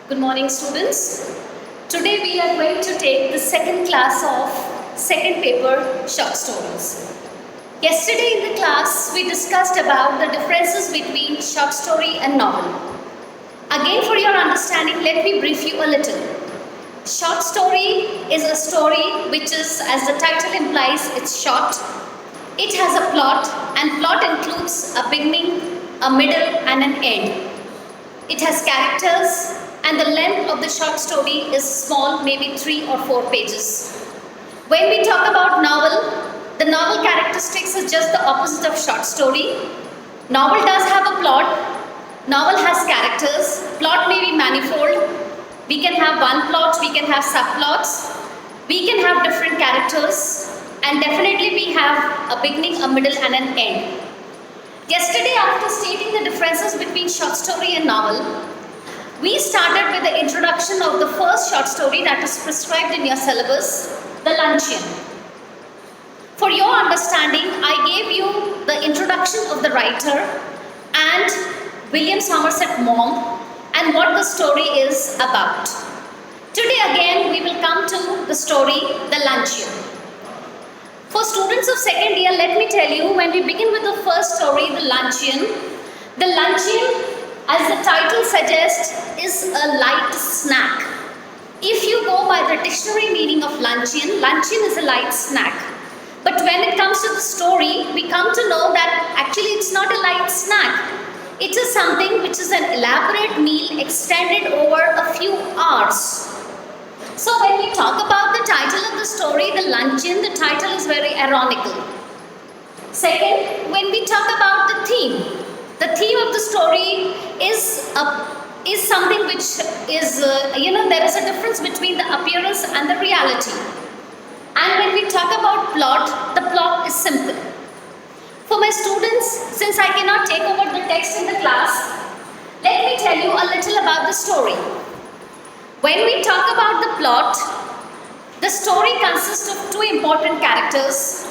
Good morning, students. Today we are going to take the second class of second paper short stories. Yesterday in the class we discussed about the differences between short story and novel. Again, for your understanding, let me brief you a little. Short story is a story which is, as the title implies, it's short. It has a plot, and plot includes a beginning, a middle and an end. It has characters, and the length of the short story is small, maybe 3 or 4 pages. When we talk about novel, the novel characteristics is just the opposite of short story. Novel does have a plot, novel has characters, plot may be manifold. We can have one plot, we can have subplots, we can have different characters, and definitely we have a beginning, a middle and an end. Yesterday, after stating the differences between short story and novel, we started with the introduction of the first short story that is prescribed in your syllabus, the Luncheon. For your understanding, I gave you the introduction of the writer and William Somerset Maugham and what the story is about. Today again, we will come to the story, the Luncheon. For students of second year, let me tell you, when we begin with the first story, the Luncheon, as the title suggests, is a light snack. If you go by the dictionary meaning of luncheon, luncheon is a light snack. But when it comes to the story, we come to know that actually it's not a light snack. It is something which is an elaborate meal extended over a few hours. So when we talk about the title of the story, the Luncheon, the title is very ironical. Second, when we talk about the theme of the story is something which is, there is a difference between the appearance and the reality. And when we talk about plot, the plot is simple. For my students, since I cannot take over the text in the class, let me tell you a little about the story. When we talk about the plot, the story consists of 2 important characters,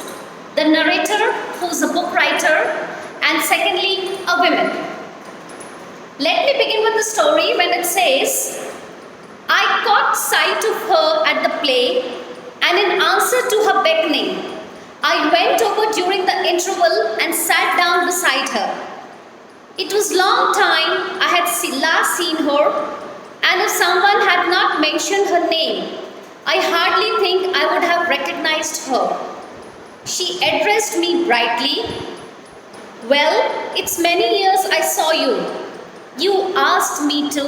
the narrator, who is a book writer, and secondly, a woman. Let me begin with the story when it says, I caught sight of her at the play, and in answer to her beckoning, I went over during the interval and sat down beside her. It was long time I had last seen her, and if someone had not mentioned her name, I hardly think I would have recognized her. She addressed me brightly, well, it's many years I saw you. You asked me to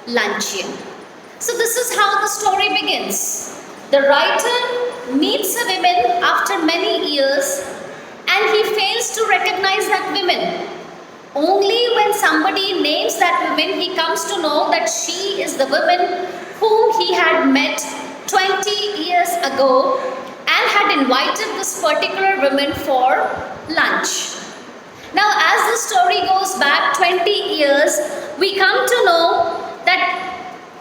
luncheon. So this is how the story begins. The writer meets a woman after many years and he fails to recognize that woman. Only when somebody names that woman, he comes to know that she is the woman whom he had met 20 years ago and had invited this particular woman for lunch. Now, as the story goes back 20 years, we come to know that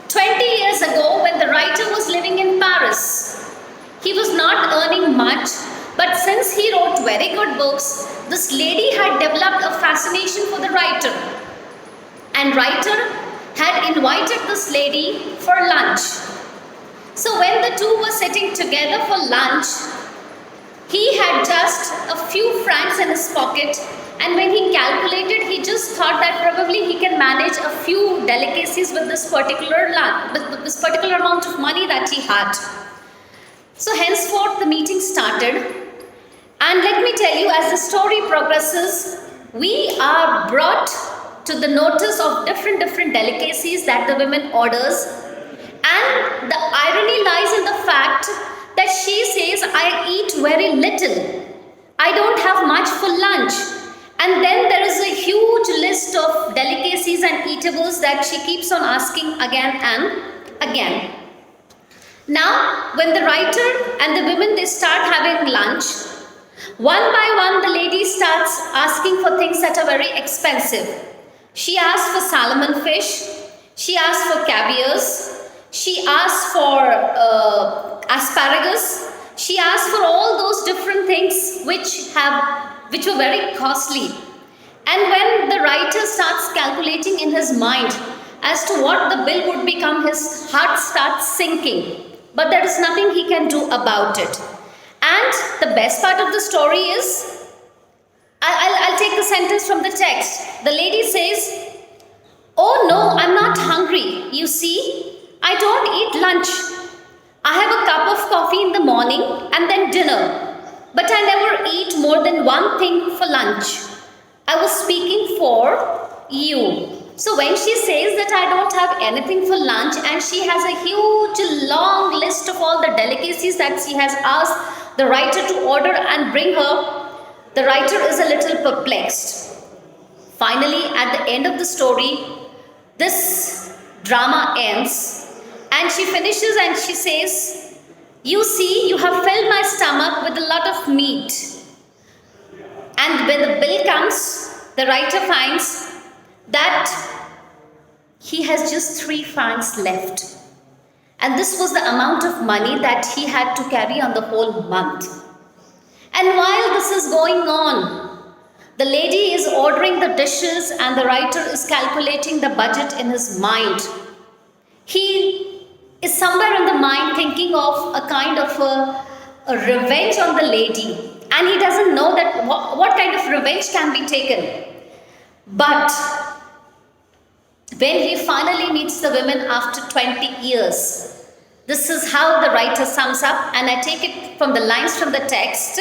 20 years ago, when the writer was living in Paris, he was not earning much, but since he wrote very good books, this lady had developed a fascination for the writer. And writer had invited this lady for lunch. So when the two were sitting together for lunch, he had just a few francs in his pocket, and when he calculated, he just thought that probably he can manage a few delicacies with this particular amount of money that he had. So henceforth the meeting started, and let me tell you, as the story progresses, we are brought to the notice of different delicacies that the woman orders, and the irony lies in the fact that she says, I eat very little, I don't have much for lunch. And then there is a huge list of delicacies and eatables that she keeps on asking again and again. Now, when the writer and the women, they start having lunch, one by one the lady starts asking for things that are very expensive. She asks for salmon fish, she asks for caviars, she asks for asparagus, she asks for all those different things which were very costly. And when the writer starts calculating in his mind as to what the bill would become, his heart starts sinking. But there is nothing he can do about it. And the best part of the story is, I'll take the sentence from the text. The lady says, "Oh no, I'm not hungry. You see, I don't eat lunch. I have a cup of coffee in the morning and then dinner. But I never eat more than one thing for lunch. I was speaking for you." So when she says that I don't have anything for lunch, and she has a huge long list of all the delicacies that she has asked the writer to order and bring her, the writer is a little perplexed. Finally, at the end of the story, this drama ends and she finishes and she says, "You see, you have filled my stomach with a lot of meat." And when the bill comes, the writer finds that he has just 3 francs left. And this was the amount of money that he had to carry on the whole month. And while this is going on, the lady is ordering the dishes and the writer is calculating the budget in his mind. He is somewhere in the mind thinking of a kind of a revenge on the lady. And he doesn't know that what kind of revenge can be taken. But when he finally meets the women after 20 years, this is how the writer sums up, and I take it from the lines from the text.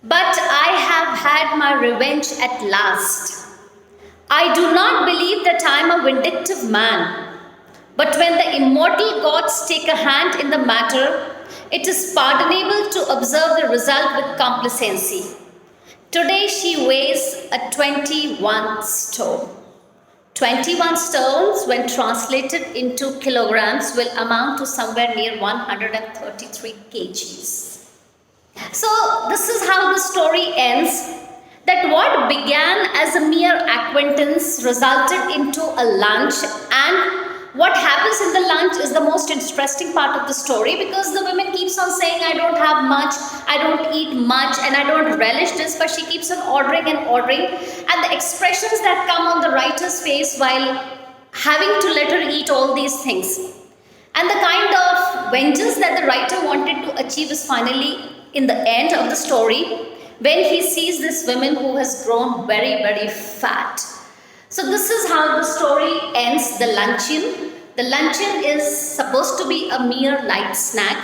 "But I have had my revenge at last. I do not believe that I am a vindictive man. But when the immortal gods take a hand in the matter, it is pardonable to observe the result with complacency. Today she weighs a 21 stone. 21 stones, when translated into kilograms, will amount to somewhere near 133 kgs. So this is how the story ends, that what began as a mere acquaintance resulted into a lunch, and what happens in the lunch is the most interesting part of the story, because the woman keeps on saying, "I don't have much, I don't eat much, and I don't relish this," but she keeps on ordering and ordering. And the expressions that come on the writer's face while having to let her eat all these things, and the kind of vengeance that the writer wanted to achieve is finally in the end of the story, when he sees this woman who has grown very, very fat. So this is how the story ends, the luncheon. The luncheon is supposed to be a mere light snack,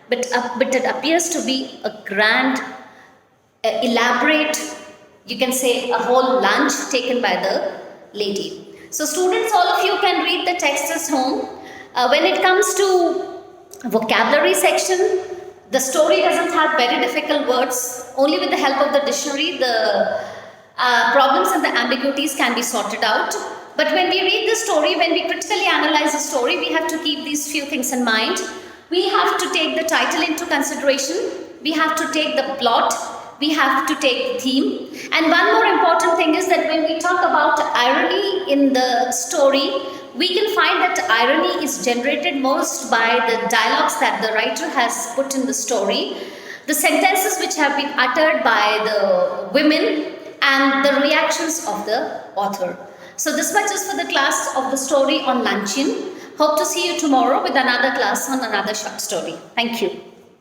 but it appears to be a grand, elaborate, you can say a whole lunch taken by the lady. So students, all of you can read the text at home. When it comes to vocabulary section, the story doesn't have very difficult words. Only with the help of the dictionary, the problems and the ambiguities can be sorted out. But when we read the story, when we critically analyze the story, we have to keep these few things in mind. We have to take the title into consideration. We have to take the plot. We have to take the theme. And one more important thing is that when we talk about irony in the story, we can find that irony is generated most by the dialogues that the writer has put in the story, the sentences which have been uttered by the women, and the reactions of the author. So this much is for the class of the story on Luncheon. Hope to see you tomorrow with another class on another short story. Thank you.